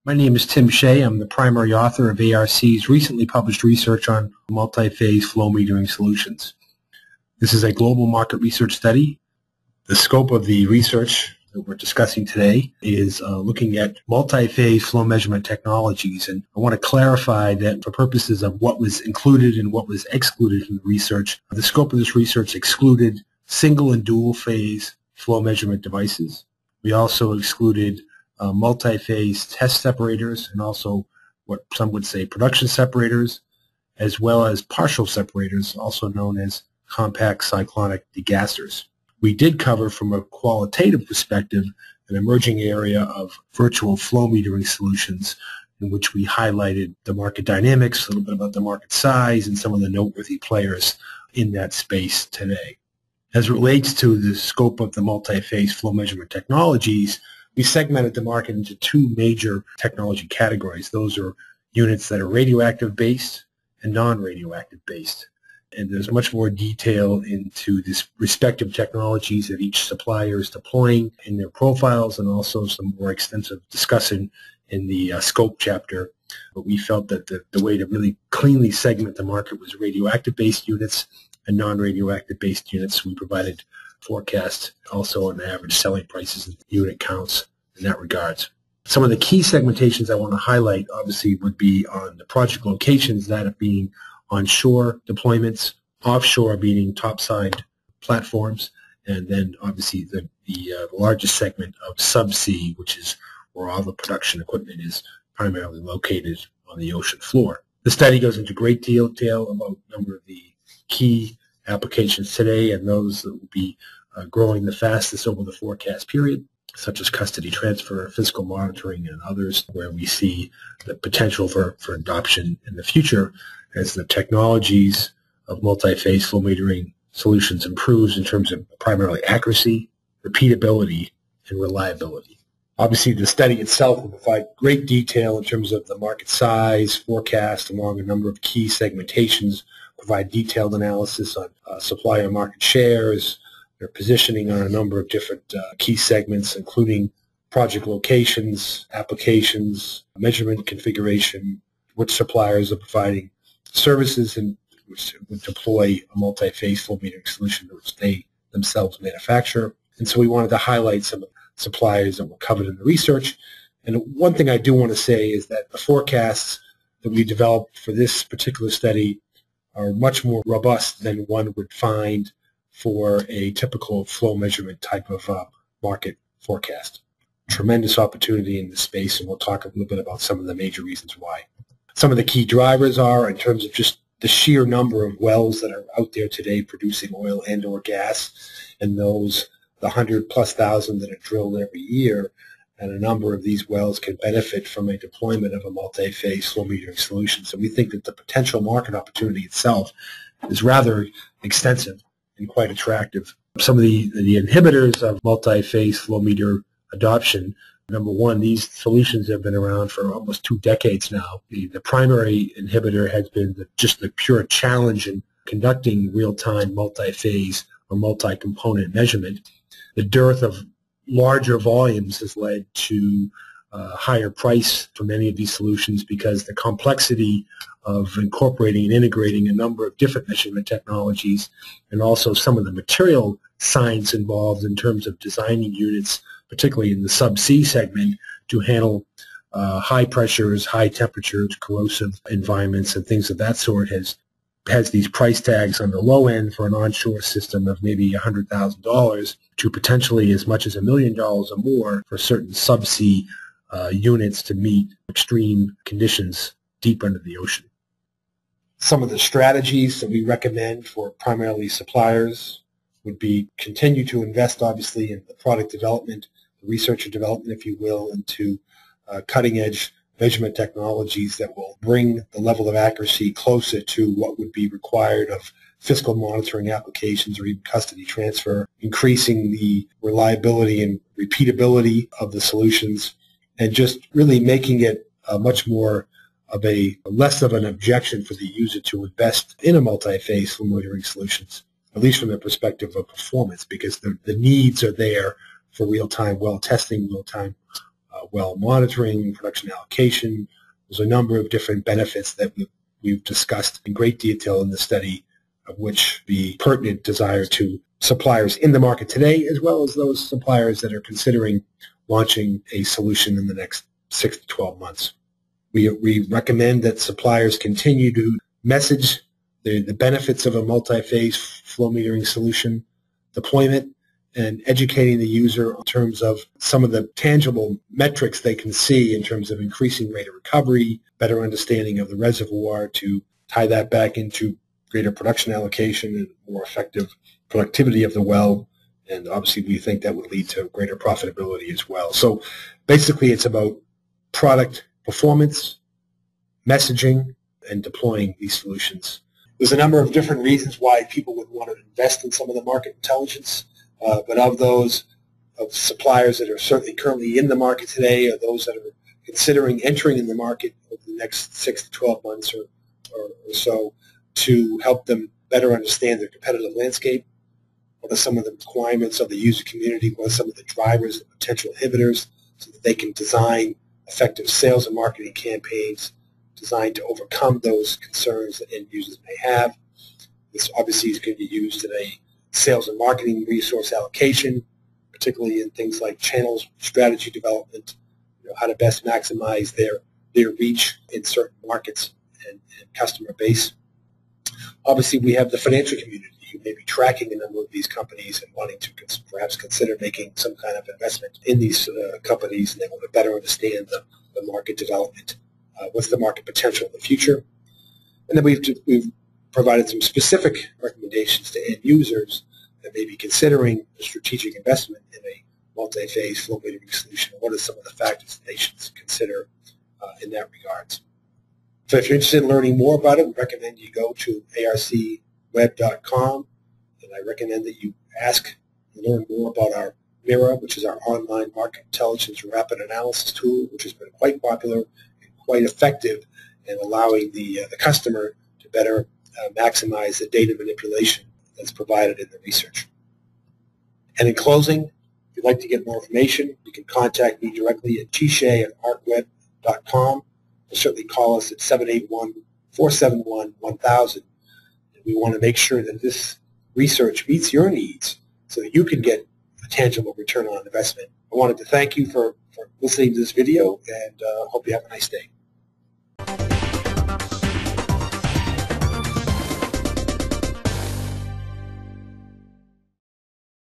My name is Tim Shea. I'm the primary author of ARC's recently published research on multi-phase flow metering solutions. This is a global market research study. The scope of the research that we're discussing today is looking at multi-phase flow measurement technologies. And I want to clarify that for purposes of what was included and what was excluded from the research, the scope of this research excluded single and dual phase flow measurement devices. We also excluded multi-phase test separators and also what some would say production separators, as well as partial separators, also known as compact cyclonic degassers. We did cover from a qualitative perspective an emerging area of virtual flow metering solutions in which we highlighted the market dynamics, a little bit about the market size, and some of the noteworthy players in that space today. As it relates to the scope of the multi-phase flow measurement technologies, we segmented the market into two major technology categories. Those are units that are radioactive based and non-radioactive based. And there's much more detail into these respective technologies that each supplier is deploying in their profiles, and also some more extensive discussion in the scope chapter. But we felt that the way to really cleanly segment the market was radioactive based units and non-radioactive based units. We provided forecast also on average selling prices and unit counts in that regards. Some of the key segmentations I want to highlight obviously would be on the project locations, that of being onshore deployments, offshore being topside platforms, and then obviously the largest segment of subsea, which is where all the production equipment is primarily located on the ocean floor. The study goes into great detail about a number of the key applications today and those that will be growing the fastest over the forecast period, such as custody transfer, physical monitoring, and others, where we see the potential for adoption in the future as the technologies of multi-phase flow metering solutions improves in terms of primarily accuracy, repeatability, and reliability. Obviously, the study itself will provide great detail in terms of the market size, forecast, along a number of key segmentations, provide detailed analysis on supplier market shares, their positioning on a number of different key segments, including project locations, applications, measurement configuration, which suppliers are providing services and which would deploy a multi-phase flow metering solution which they themselves manufacture. And so we wanted to highlight some of the suppliers that were covered in the research. And one thing I do want to say is that the forecasts that we developed for this particular study are much more robust than one would find for a typical flow measurement type of market forecast. Tremendous opportunity in this space, and we'll talk a little bit about some of the major reasons why. Some of the key drivers are in terms of just the sheer number of wells that are out there today producing oil and or gas, and those, the 100,000+ that are drilled every year, and a number of these wells can benefit from a deployment of a multi-phase flow metering solution. So we think that the potential market opportunity itself is rather extensive and quite attractive. Some of the inhibitors of multi-phase flow meter adoption, number one, these solutions have been around for almost 2 decades now. The primary inhibitor has been just the pure challenge in conducting real-time multi-phase or multi-component measurement. The dearth of larger volumes has led to higher price for many of these solutions because the complexity of incorporating and integrating a number of different measurement technologies, and also some of the material science involved in terms of designing units, particularly in the subsea segment, to handle high pressures, high temperatures, corrosive environments, and things of that sort, has these price tags on the low end for an onshore system of maybe $100,000 to potentially as much as $1 million or more for certain subsea units to meet extreme conditions deep under the ocean. Some of the strategies that we recommend for primarily suppliers would be continue to invest, obviously, in the product development, the research and development, if you will, into cutting-edge measurement technologies that will bring the level of accuracy closer to what would be required of physical monitoring applications or even custody transfer, increasing the reliability and repeatability of the solutions, and just really making it much more of less of an objection for the user to invest in a multi-phase flow metering solutions, at least from the perspective of performance, because the needs are there for real-time well testing, real-time well monitoring, production allocation. There's a number of different benefits that we've discussed in great detail in the study, of which the pertinent desire to suppliers in the market today, as well as those suppliers that are considering launching a solution in the next 6 to 12 months. We recommend that suppliers continue to message the benefits of a multi-phase flow metering solution deployment and educating the user in terms of some of the tangible metrics they can see in terms of increasing rate of recovery, better understanding of the reservoir to tie that back into greater production allocation and more effective productivity of the well. And obviously we think that would lead to greater profitability as well. So basically it's about product performance, messaging, and deploying these solutions. There's a number of different reasons why people would want to invest in some of the market intelligence, but of those of suppliers that are certainly currently in the market today, or those that are considering entering in the market over the next 6 to 12 months or so, to help them better understand their competitive landscape, what are some of the requirements of the user community, what are some of the drivers and potential inhibitors, so that they can design effective sales and marketing campaigns designed to overcome those concerns that end users may have. This obviously is going to be used in a sales and marketing resource allocation, particularly in things like channels strategy development, how to best maximize their reach in certain markets and customer base. Obviously, we have the financial community who may be tracking a number of these companies and wanting to perhaps consider making some kind of investment in these companies, and they want to better understand the market development. What's the market potential in the future? And then we've provided some specific recommendations to end users that may be considering a strategic investment in a multi-phase flow metering solution. What are some of the factors that they should consider in that regards? So if you're interested in learning more about it, we recommend you go to arcweb.com, and I recommend that you ask and learn more about our Mira, which is our online market intelligence rapid analysis tool, which has been quite popular and quite effective in allowing the customer to better maximize the data manipulation that's provided in the research. And in closing, if you'd like to get more information, you can contact me directly at Shea@arcweb.com. Or certainly call us at 781-471-1000. And we want to make sure that this research meets your needs so that you can get a tangible return on investment. I wanted to thank you for listening to this video, and hope you have a nice day.